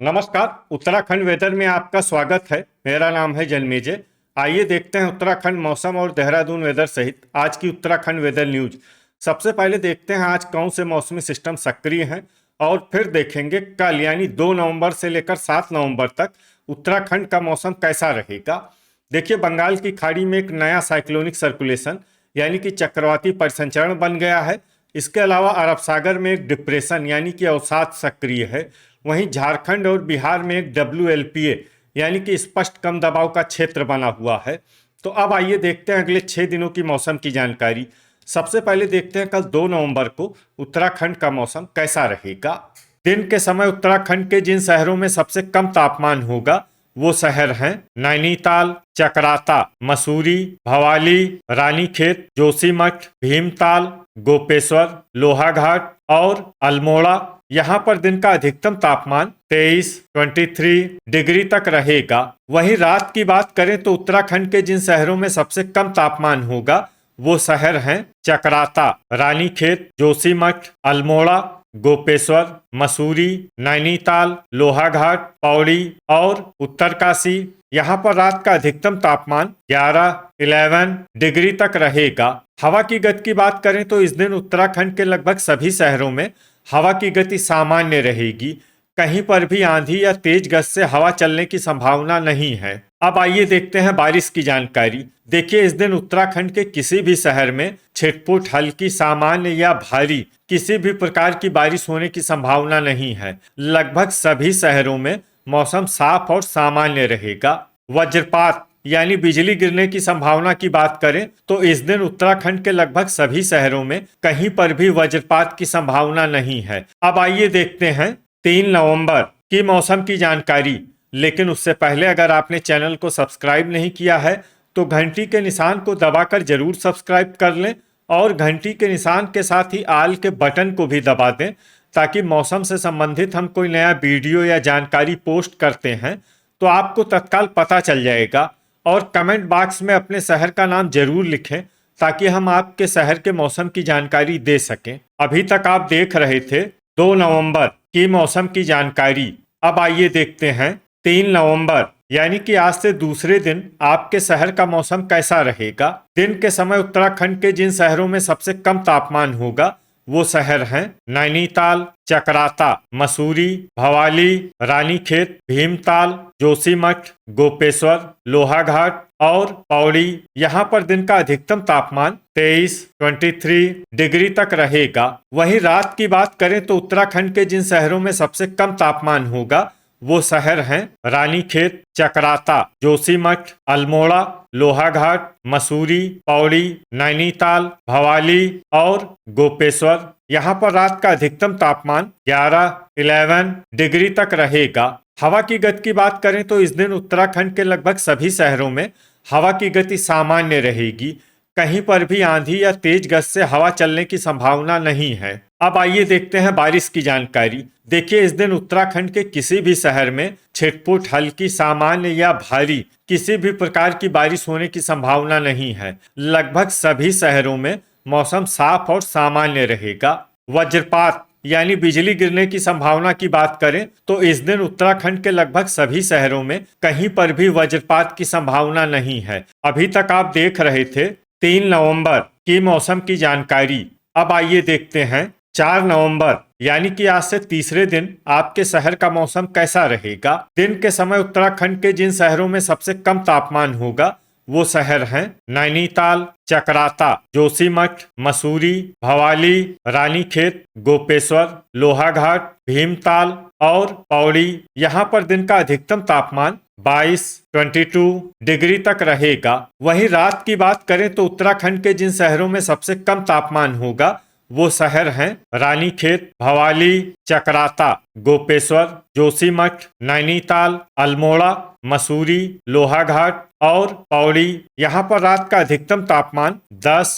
नमस्कार। उत्तराखंड वेदर में आपका स्वागत है। मेरा नाम है जन्मेजय। आइए देखते हैं उत्तराखंड मौसम और देहरादून वेदर सहित आज की उत्तराखंड वेदर न्यूज। सबसे पहले देखते हैं आज कौन से मौसमी सिस्टम सक्रिय हैं और फिर देखेंगे कल यानी 2 नवंबर से लेकर 7 नवंबर तक उत्तराखंड का मौसम कैसा रहेगा। देखिए, बंगाल की खाड़ी में एक नया साइक्लोनिक सर्कुलेशन यानी कि चक्रवाती परिसंचरण बन गया है। इसके अलावा अरब सागर में एक डिप्रेशन यानी कि अवसाद सक्रिय है। वहीं झारखंड और बिहार में एक WLPA यानी कि स्पष्ट कम दबाव का क्षेत्र बना हुआ है। तो अब आइए देखते हैं अगले 6 दिनों की मौसम की जानकारी। सबसे पहले देखते हैं कल 2 नवंबर को उत्तराखंड का मौसम कैसा रहेगा। दिन के समय उत्तराखंड के जिन शहरों में सबसे कम तापमान होगा वो शहर हैं नैनीताल, चकराता, मसूरी, भवाली, रानीखेत, जोशीमठ, भीमताल, गोपेश्वर, लोहाघाट और अल्मोड़ा। यहाँ पर दिन का अधिकतम तापमान 23 डिग्री तक रहेगा। वहीं रात की बात करें तो उत्तराखंड के जिन शहरों में सबसे कम तापमान होगा वो शहर हैं चकराता, रानीखेत, जोशीमठ, अल्मोड़ा, गोपेश्वर, मसूरी, नैनीताल, लोहाघाट, पौड़ी और उत्तरकाशी। यहाँ पर रात का अधिकतम तापमान 11 डिग्री तक रहेगा। हवा की गति की बात करें तो इस दिन उत्तराखंड के लगभग सभी शहरों में हवा की गति सामान्य रहेगी। कहीं पर भी आंधी या तेज गति से हवा चलने की संभावना नहीं है। अब आइए देखते हैं बारिश की जानकारी। देखिए, इस दिन उत्तराखंड के किसी भी शहर में छिटपुट, हल्की, सामान्य या भारी किसी भी प्रकार की बारिश होने की संभावना नहीं है। लगभग सभी शहरों में मौसम साफ और सामान्य रहेगा। वज्रपात यानी बिजली गिरने की संभावना की बात करें तो इस दिन उत्तराखंड के लगभग सभी शहरों में कहीं पर भी वज्रपात की संभावना नहीं है। अब आइए देखते हैं 3 नवंबर की मौसम की जानकारी। लेकिन उससे पहले अगर आपने चैनल को सब्सक्राइब नहीं किया है तो घंटी के निशान को दबाकर जरूर सब्सक्राइब कर लें और घंटी के निशान के साथ ही आल के बटन को भी दबा दें ताकि मौसम से संबंधित हम कोई नया वीडियो या जानकारी पोस्ट करते हैं तो आपको तत्काल पता चल जाएगा। और कमेंट बॉक्स में अपने शहर का नाम जरूर लिखें ताकि हम आपके शहर के मौसम की जानकारी दे सकें। अभी तक आप देख रहे थे 2 नवंबर की मौसम की जानकारी। अब आइए देखते हैं 3 नवंबर यानी कि आज से दूसरे दिन आपके शहर का मौसम कैसा रहेगा। दिन के समय उत्तराखंड के जिन शहरों में सबसे कम तापमान होगा वो शहर हैं नैनीताल, चकराता, मसूरी, भवाली, रानीखेत, भीमताल, जोशीमठ, गोपेश्वर, लोहाघाट और पौड़ी। यहाँ पर दिन का अधिकतम तापमान 23 डिग्री तक रहेगा। वहीं रात की बात करें तो उत्तराखंड के जिन शहरों में सबसे कम तापमान होगा वो शहर हैं रानीखेत, चकराता, जोशीमठ, अल्मोड़ा, लोहाघाट, मसूरी, पौड़ी, नैनीताल, भवाली और गोपेश्वर। यहाँ पर रात का अधिकतम तापमान 11 डिग्री तक रहेगा। हवा की गति की बात करें तो इस दिन उत्तराखंड के लगभग सभी शहरों में हवा की गति सामान्य रहेगी। कहीं पर भी आंधी या तेज गति से हवा चलने की संभावना नहीं है। अब आइए देखते हैं बारिश की जानकारी। देखिए, इस दिन उत्तराखंड के किसी भी शहर में छिटपुट, हल्की, सामान्य या भारी किसी भी प्रकार की बारिश होने की संभावना नहीं है। लगभग सभी शहरों में मौसम साफ और सामान्य रहेगा। वज्रपात यानी बिजली गिरने की संभावना की बात करें तो इस दिन उत्तराखंड के लगभग सभी शहरों में कहीं पर भी वज्रपात की संभावना नहीं है। अभी तक आप देख रहे थे 3 नवंबर की मौसम की जानकारी। अब आइए देखते हैं 4 नवंबर यानी कि आज से तीसरे दिन आपके शहर का मौसम कैसा रहेगा। दिन के समय उत्तराखंड के जिन शहरों में सबसे कम तापमान होगा वो शहर हैं नैनीताल, चकराता, जोशीमठ, मसूरी, भवाली, रानीखेत, गोपेश्वर, लोहाघाट, भीमताल और पौड़ी। यहाँ पर दिन का अधिकतम तापमान 22 डिग्री तक रहेगा। वहीं रात की बात करें तो उत्तराखंड के जिन शहरों में सबसे कम तापमान होगा वो शहर हैं रानीखेत, भवाली, चकराता, गोपेश्वर, जोशीमठ, नैनीताल, अल्मोड़ा, मसूरी, लोहाघाट और पौड़ी। यहाँ पर रात का अधिकतम तापमान 10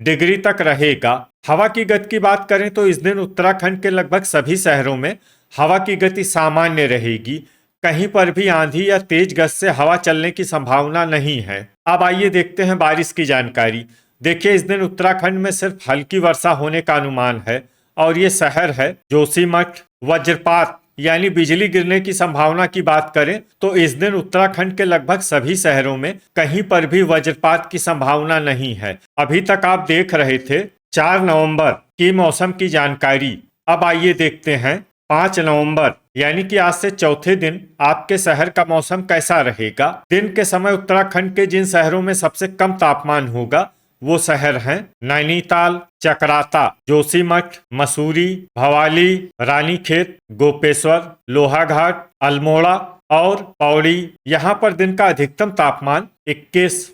डिग्री तक रहेगा। हवा की गति की बात करें तो इस दिन उत्तराखंड के लगभग सभी शहरों में हवा की गति सामान्य रहेगी। कहीं पर भी आंधी या तेज गति से हवा चलने की संभावना नहीं है। अब आइए देखते हैं बारिश की जानकारी। देखिए, इस दिन उत्तराखंड में सिर्फ हल्की वर्षा होने का अनुमान है और ये शहर है जोशीमठ। वज्रपात यानी बिजली गिरने की संभावना की बात करें तो इस दिन उत्तराखंड के लगभग सभी शहरों में कहीं पर भी वज्रपात की संभावना नहीं है। अभी तक आप देख रहे थे 4 नवंबर की मौसम की जानकारी। अब आइए देखते हैं 5 नवंबर यानी कि आज से चौथे दिन आपके शहर का मौसम कैसा रहेगा। दिन के समय उत्तराखंड के जिन शहरों में सबसे कम तापमान होगा वो शहर हैं नैनीताल, चकराता, जोशीमठ, मसूरी, भवाली, रानीखेत, गोपेश्वर, लोहाघाट, अल्मोड़ा और पौड़ी। यहाँ पर दिन का अधिकतम तापमान 21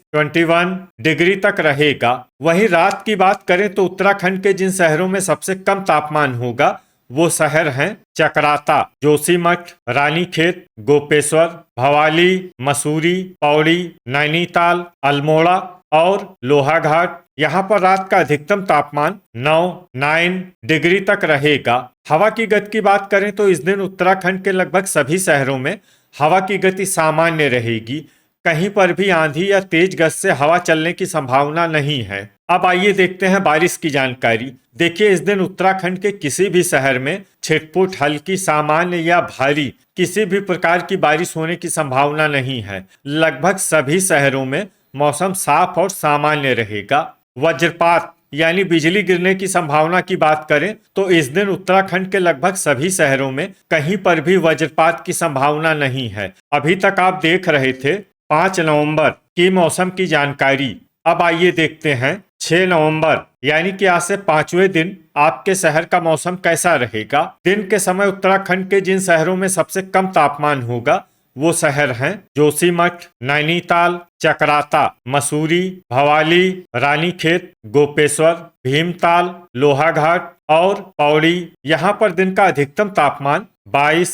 डिग्री तक रहेगा। वहीं रात की बात करें तो उत्तराखंड के जिन शहरों में सबसे कम तापमान होगा वो शहर हैं चकराता, जोशीमठ, रानीखेत, गोपेश्वर, भवाली, मसूरी, पौड़ी, नैनीताल, अल्मोड़ा और लोहाघाट। यहाँ पर रात का अधिकतम तापमान 9 डिग्री तक रहेगा। हवा की गति की बात करें तो इस दिन उत्तराखंड के लगभग सभी शहरों में हवा की गति सामान्य रहेगी। कहीं पर भी आंधी या तेज गति से हवा चलने की संभावना नहीं है। अब आइए देखते हैं बारिश की जानकारी। देखिए, इस दिन उत्तराखंड के किसी भी शहर में छिटपुट, हल्की, सामान्य या भारी किसी भी प्रकार की बारिश होने की संभावना नहीं है। लगभग सभी शहरों में मौसम साफ और सामान्य रहेगा। वज्रपात यानी बिजली गिरने की संभावना की बात करें तो इस दिन उत्तराखंड के लगभग सभी शहरों में कहीं पर भी वज्रपात की संभावना नहीं है। अभी तक आप देख रहे थे 5 नवंबर की मौसम की जानकारी। अब आइए देखते हैं 6 नवंबर यानी कि आज से 5वें दिन आपके शहर का मौसम कैसा रहेगा। दिन के समय उत्तराखंड के जिन शहरों में सबसे कम तापमान होगा वो शहर हैं जोशीमठ, नैनीताल, चकराता, मसूरी, भवाली, रानीखेत, गोपेश्वर, भीमताल, लोहाघाट और पौड़ी। यहाँ पर दिन का अधिकतम तापमान 22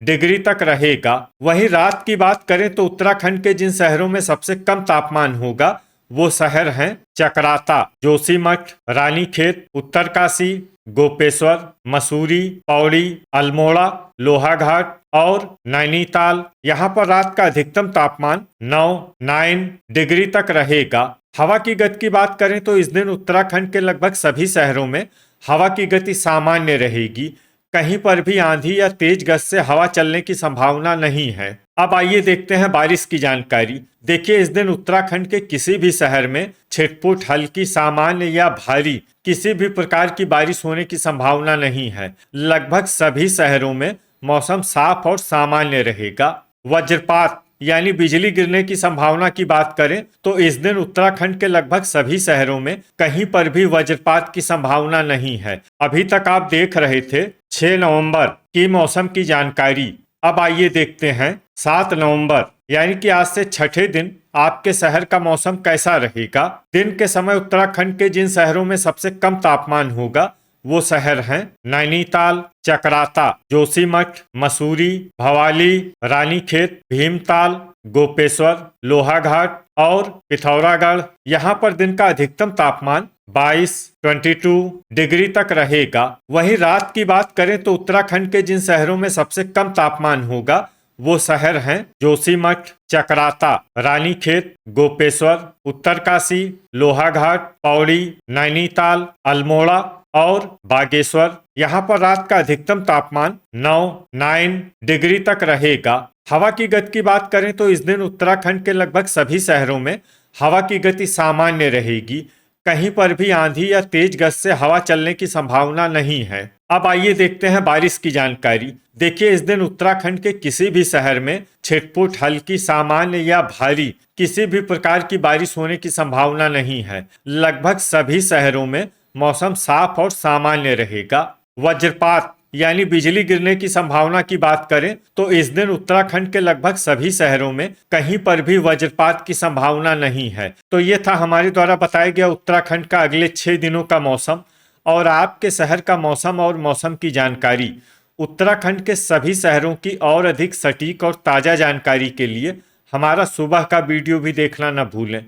डिग्री तक रहेगा। वहीं रात की बात करें तो उत्तराखंड के जिन शहरों में सबसे कम तापमान होगा वो शहर हैं चकराता, जोशीमठ, रानीखेत, उत्तरकाशी, गोपेश्वर, मसूरी, पौड़ी, अल्मोड़ा, लोहाघाट और नैनीताल। यहाँ पर रात का अधिकतम तापमान 9 डिग्री तक रहेगा। हवा की गति की बात करें तो इस दिन उत्तराखंड के लगभग सभी शहरों में हवा की गति सामान्य रहेगी। कहीं पर भी आंधी या तेज गति से हवा चलने की संभावना नहीं है। अब आइए देखते हैं बारिश की जानकारी। देखिए, इस दिन उत्तराखंड के किसी भी शहर में छिटपुट, हल्की, सामान्य या भारी किसी भी प्रकार की बारिश होने की संभावना नहीं है। लगभग सभी शहरों में मौसम साफ और सामान्य रहेगा। वज्रपात यानी बिजली गिरने की संभावना की बात करें तो इस दिन उत्तराखंड के लगभग सभी शहरों में कहीं पर भी वज्रपात की संभावना नहीं है। अभी तक आप देख रहे थे 6 नवंबर की मौसम की जानकारी। अब आइए देखते हैं 7 नवंबर यानी कि आज से छठे दिन आपके शहर का मौसम कैसा रहेगा। दिन के समय उत्तराखंड के जिन शहरों में सबसे कम तापमान होगा वो शहर हैं नैनीताल, चकराता, जोशीमठ, मसूरी, भवाली, रानीखेत, भीमताल, गोपेश्वर, लोहाघाट और पिथौरागढ़। यहाँ पर दिन का अधिकतम तापमान 22 डिग्री तक रहेगा। वहीं रात की बात करें तो उत्तराखंड के जिन शहरों में सबसे कम तापमान होगा वो शहर हैं जोशीमठ, चकराता, रानीखेत, गोपेश्वर, उत्तरकाशी, लोहाघाट, पौड़ी, नैनीताल, अल्मोड़ा और बागेश्वर। यहाँ पर रात का अधिकतम तापमान 9 डिग्री तक रहेगा। हवा की गति की बात करें तो इस दिन उत्तराखंड के लगभग सभी शहरों में हवा की गति सामान्य रहेगी। कहीं पर भी आंधी या तेज गति से हवा चलने की संभावना नहीं है। अब आइए देखते हैं बारिश की जानकारी। देखिए, इस दिन उत्तराखंड के किसी भी शहर में छिटपुट, हल्की, सामान्य या भारी किसी भी प्रकार की बारिश होने की संभावना नहीं है। लगभग सभी शहरों में मौसम साफ और सामान्य रहेगा। वज्रपात यानी बिजली गिरने की संभावना की बात करें तो इस दिन उत्तराखंड के लगभग सभी शहरों में कहीं पर भी वज्रपात की संभावना नहीं है। तो ये था हमारे द्वारा बताया गया उत्तराखंड का अगले 6 दिनों का मौसम और आपके शहर का मौसम और मौसम की जानकारी। उत्तराखंड के सभी शहरों की और अधिक सटीक और ताज़ा जानकारी के लिए हमारा सुबह का वीडियो भी देखना न भूलें।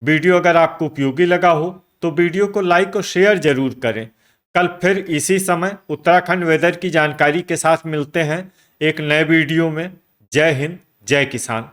वीडियो अगर आपको उपयोगी लगा हो तो वीडियो को लाइक और शेयर जरूर करें। कल फिर इसी समय उत्तराखंड वेदर की जानकारी के साथ मिलते हैं एक नए वीडियो में। जय हिंद, जय किसान।